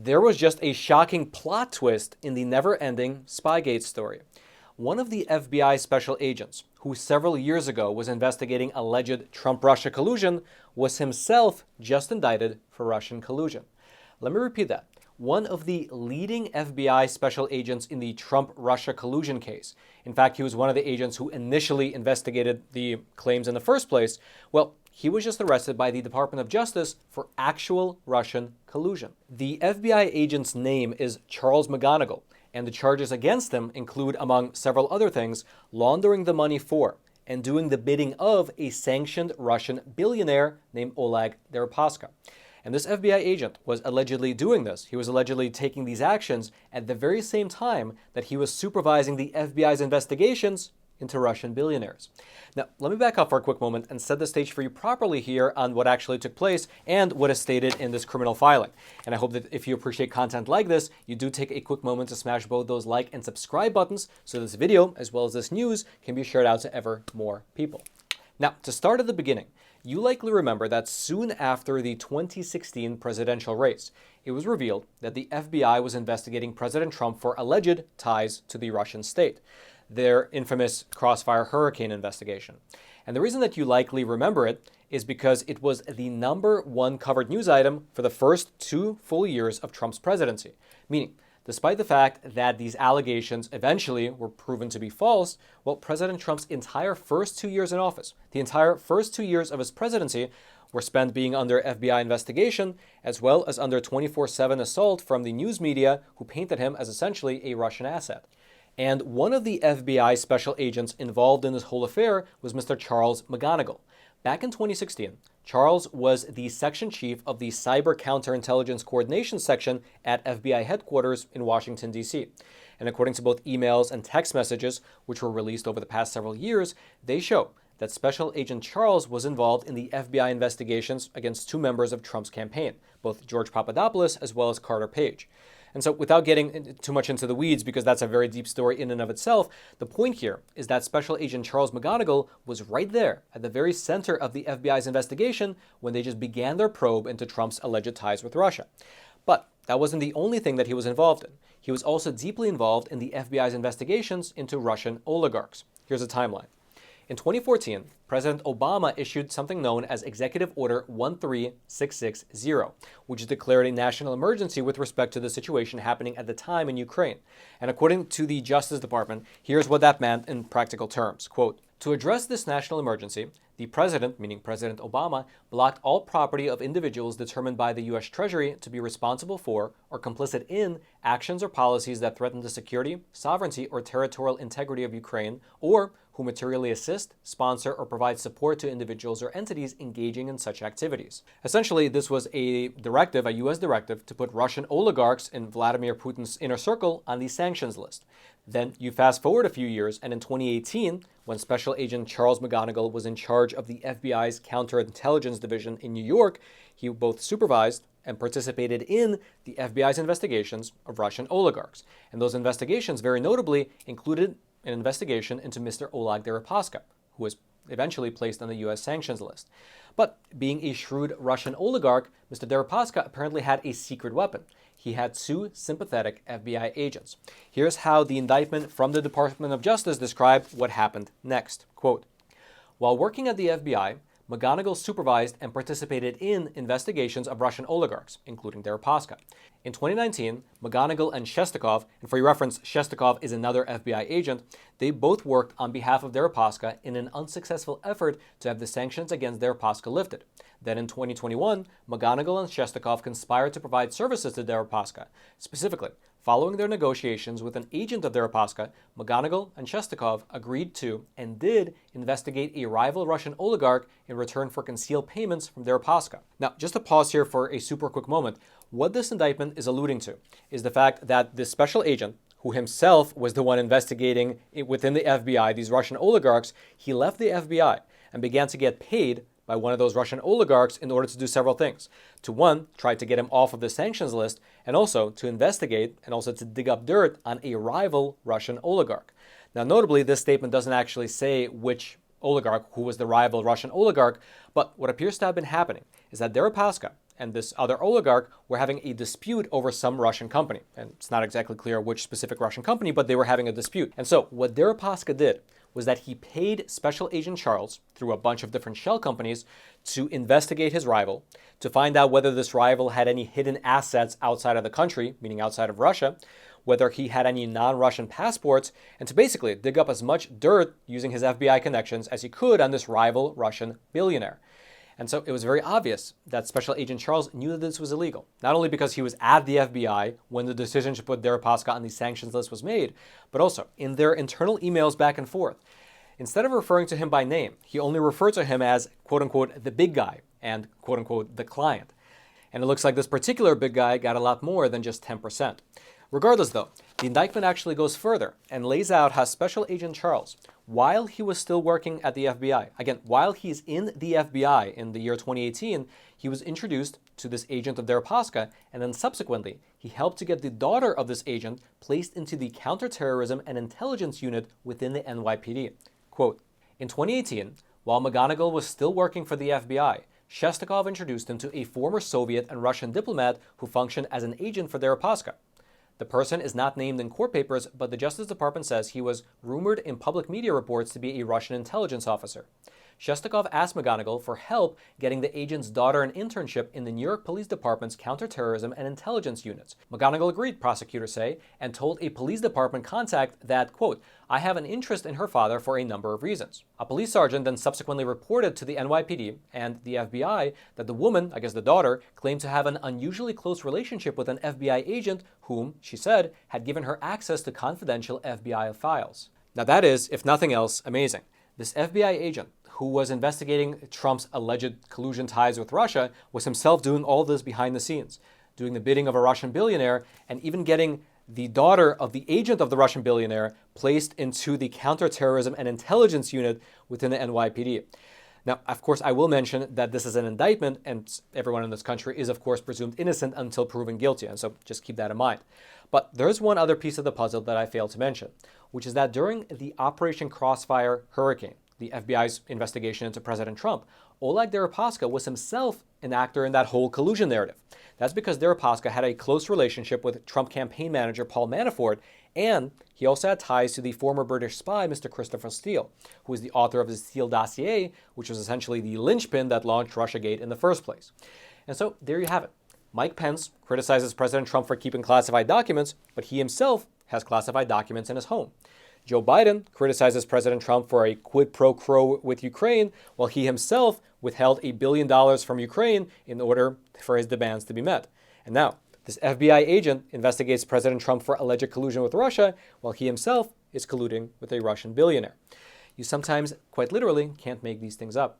There was just a shocking plot twist in the never-ending Spygate story. One of the FBI special agents, who several years ago was investigating alleged Trump-Russia collusion, was himself just indicted for Russian collusion. Let me repeat that. One of the leading FBI special agents in the Trump-Russia collusion case. In fact, he was one of the agents who initially investigated the claims in the first place. Well, he was just arrested by the Department of Justice for actual Russian collusion. The FBI agent's name is Charles McGonigal, and the charges against him include, among several other things, laundering the money for and doing the bidding of a sanctioned Russian billionaire named Oleg Deripaska. And this FBI agent was allegedly doing this. He was allegedly taking these actions at the very same time that he was supervising the FBI's investigations into Russian billionaires. Now, let me back up for a quick moment and set the stage for you properly here on what actually took place and what is stated in this criminal filing. And I hope that if you appreciate content like this, you do take a quick moment to smash both those like and subscribe buttons so this video, as well as this news, can be shared out to ever more people. Now, to start at the beginning, you likely remember that soon after the 2016 presidential race, it was revealed that the FBI was investigating President Trump for alleged ties to the Russian state, their infamous Crossfire hurricane investigation. And the reason that you likely remember it is because it was the #1 covered news item for the first 2 full years of Trump's presidency, meaning despite the fact that these allegations eventually were proven to be false, well, President Trump's entire first 2 years in office, the entire first 2 years of his presidency, were spent being under FBI investigation, as well as under 24/7 assault from the news media who painted him as essentially a Russian asset. And one of the FBI special agents involved in this whole affair was Mr. Charles McGonigal. Back in 2016, Charles was the section chief of the Cyber Counterintelligence Coordination Section at FBI headquarters in Washington, D.C. And according to both emails and text messages, which were released over the past several years, they show that Special Agent Charles was involved in the FBI investigations against 2 members of Trump's campaign, both George Papadopoulos as well as Carter Page. And so without getting too much into the weeds, because that's a very deep story in and of itself, the point here is that Special Agent Charles McGonigal was right there at the very center of the FBI's investigation when they just began their probe into Trump's alleged ties with Russia. But that wasn't the only thing that he was involved in. He was also deeply involved in the FBI's investigations into Russian oligarchs. Here's a timeline. In 2014, President Obama issued something known as Executive Order 13660, which declared a national emergency with respect to the situation happening at the time in Ukraine. And according to the Justice Department, here's what that meant in practical terms. Quote, "To address this national emergency, the president, meaning President Obama, blocked all property of individuals determined by the U.S. Treasury to be responsible for or complicit in actions or policies that threaten the security, sovereignty, or territorial integrity of Ukraine, or who materially assist, sponsor, or provide support to individuals or entities engaging in such activities." Essentially, this was a directive, a U.S. directive, to put Russian oligarchs in Vladimir Putin's inner circle on the sanctions list. Then you fast forward a few years, and in 2018, when Special Agent Charles McGonigal was in charge of the FBI's Counterintelligence Division in New York, he both supervised and participated in the FBI's investigations of Russian oligarchs. And those investigations, very notably, included an investigation into Mr. Oleg Deripaska, who was eventually placed on the U.S. sanctions list. But being a shrewd Russian oligarch, Mr. Deripaska apparently had a secret weapon. He had 2 sympathetic FBI agents. Here's how the indictment from the Department of Justice described what happened next. Quote, "While working at the FBI, McGonigal supervised and participated in investigations of Russian oligarchs, including Deripaska. In 2019, McGonigal and Shestakov, and for your reference, Shestakov is another FBI agent, they both worked on behalf of Deripaska in an unsuccessful effort to have the sanctions against Deripaska lifted. Then in 2021, McGonigal and Shestakov conspired to provide services to Deripaska. Specifically, following their negotiations with an agent of Deripaska, McGonigal and Shestakov agreed to and did investigate a rival Russian oligarch in return for concealed payments from Deripaska." Now, just to pause here for a super quick moment, what this indictment is alluding to is the fact that this special agent, who himself was the one investigating within the FBI these Russian oligarchs, he left the FBI and began to get paid by one of those Russian oligarchs in order to do several things. To one, try to get him off of the sanctions list, and also to investigate and also to dig up dirt on a rival Russian oligarch. Now, notably, this statement doesn't actually say which oligarch, who was the rival Russian oligarch, but what appears to have been happening is that Deripaska and this other oligarch were having a dispute over some Russian company. And it's not exactly clear which specific Russian company, but they were having a dispute. And so what Deripaska did was that he paid Special Agent Charles through a bunch of different shell companies to investigate his rival, to find out whether this rival had any hidden assets outside of the country, meaning outside of Russia, whether he had any non-Russian passports, and to basically dig up as much dirt using his FBI connections as he could on this rival Russian billionaire. And so it was very obvious that Special Agent Charles knew that this was illegal, not only because he was at the FBI when the decision to put Deripaska on the sanctions list was made, but also in their internal emails back and forth. Instead of referring to him by name, he only referred to him as, quote-unquote, the big guy and, quote-unquote, the client. And it looks like this particular big guy got a lot more than just 10%. Regardless, though, the indictment actually goes further and lays out how Special Agent Charles, while he was still working at the FBI, again, while he's in the FBI in the year 2018, he was introduced to this agent of Deripaska, and then subsequently, he helped to get the daughter of this agent placed into the Counterterrorism and Intelligence Unit within the NYPD. Quote, in 2018, while McGonigal was still working for the FBI, Shestakov introduced him to a former Soviet and Russian diplomat who functioned as an agent for Deripaska. The person is not named in court papers, but the Justice Department says he was rumored in public media reports to be a Russian intelligence officer. Shestakov asked McGonigal for help getting the agent's daughter an internship in the New York Police Department's Counterterrorism and Intelligence Units. McGonigal agreed, prosecutors say, and told a police department contact that, quote, I have an interest in her father for a number of reasons. A police sergeant then subsequently reported to the NYPD and the FBI that the woman, I guess the daughter, claimed to have an unusually close relationship with an FBI agent whom, she said, had given her access to confidential FBI files. Now that is, if nothing else, amazing. This FBI agent, who was investigating Trump's alleged collusion ties with Russia, was himself doing all this behind the scenes, doing the bidding of a Russian billionaire, and even getting the daughter of the agent of the Russian billionaire placed into the Counterterrorism and Intelligence Unit within the NYPD. Now, of course, I will mention that this is an indictment, and everyone in this country is, of course, presumed innocent until proven guilty, and so just keep that in mind. But there's one other piece of the puzzle that I failed to mention, which is that during the Operation Crossfire hurricane, the FBI's investigation into President Trump, Oleg Deripaska was himself an actor in that whole collusion narrative. That's because Deripaska had a close relationship with Trump campaign manager Paul Manafort, and he also had ties to the former British spy, Mr. Christopher Steele, who is the author of the Steele dossier, which was essentially the linchpin that launched Russiagate in the first place. And so there you have it. Mike Pence criticizes President Trump for keeping classified documents, but he himself has classified documents in his home. Joe Biden criticizes President Trump for a quid pro quo with Ukraine, while he himself withheld $1 billion from Ukraine in order for his demands to be met. And now, this FBI agent investigates President Trump for alleged collusion with Russia, while he himself is colluding with a Russian billionaire. You sometimes, quite literally, can't make these things up.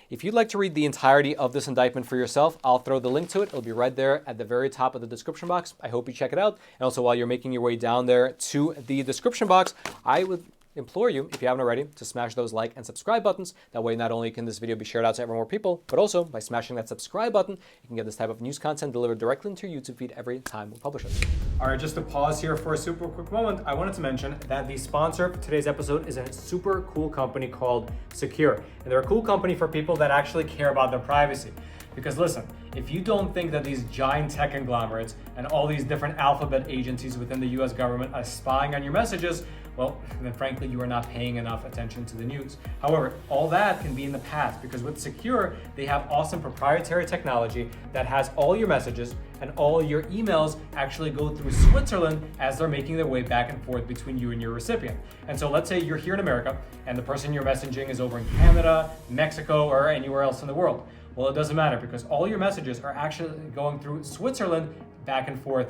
If you'd like to read the entirety of this indictment for yourself, I'll throw the link to it. It'll be right there at the very top of the description box. I hope you check it out. And also, while you're making your way down there to the description box, I would implore you, if you haven't already, to smash those like and subscribe buttons. That way, not only can this video be shared out to ever more people, but also by smashing that subscribe button, you can get this type of news content delivered directly into your YouTube feed every time we publish it. All right, just to pause here for a super quick moment, I wanted to mention that the sponsor for today's episode is a super cool company called Sekur. And they're a cool company for people that actually care about their privacy. Because listen, if you don't think that these giant tech conglomerates and all these different alphabet agencies within the US government are spying on your messages, well, then frankly, you are not paying enough attention to the news. However, all that can be in the past because with Sekur, they have awesome proprietary technology that has all your messages and all your emails actually go through Switzerland as they're making their way back and forth between you and your recipient. And so let's say you're here in America and the person you're messaging is over in Canada, Mexico, or anywhere else in the world. Well, it doesn't matter because all your messages are actually going through Switzerland back and forth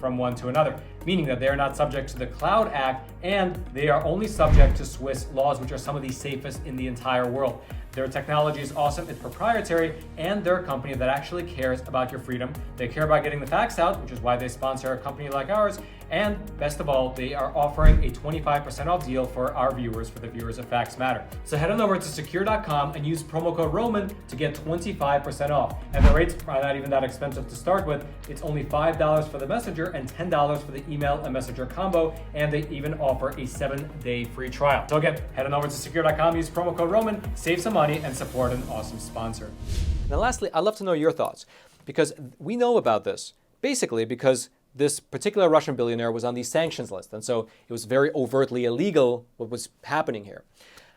from one to another, meaning that they are not subject to the Cloud Act and they are only subject to Swiss laws, which are some of the safest in the entire world. Their technology is awesome, it's proprietary, and they're a company that actually cares about your freedom. They care about getting the facts out, which is why they sponsor a company like ours. And best of all, they are offering a 25% off deal for our viewers, for the viewers of Facts Matter. So head on over to Sekur.com and use promo code Roman to get 25% off. And the rates are not even that expensive to start with. It's only $5 for the messenger and $10 for the email and messenger combo. And they even offer a 7-day free trial. So again, head on over to Sekur.com, use promo code Roman, save some money, and support an awesome sponsor. Now lastly, I'd love to know your thoughts. Because we know about this, basically because this particular Russian billionaire was on the sanctions list. And so it was very overtly illegal what was happening here.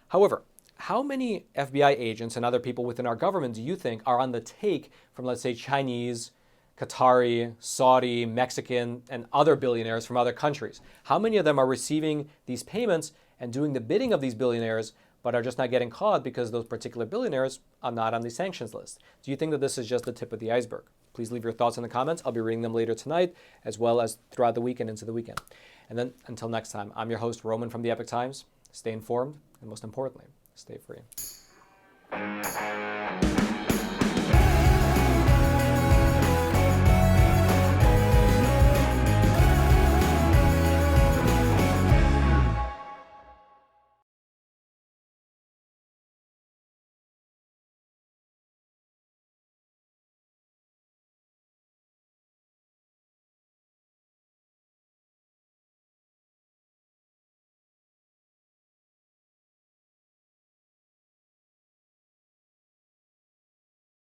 However, how many FBI agents and other people within our government do you think are on the take from, let's say, Chinese, Qatari, Saudi, Mexican, and other billionaires from other countries? How many of them are receiving these payments and doing the bidding of these billionaires, but are just not getting caught because those particular billionaires are not on the sanctions list? Do you think that this is just the tip of the iceberg? Please leave your thoughts in the comments. I'll be reading them later tonight, as well as throughout the weekend into the weekend. And then until next time, I'm your host, Roman from the Epoch Times. Stay informed, and most importantly, stay free.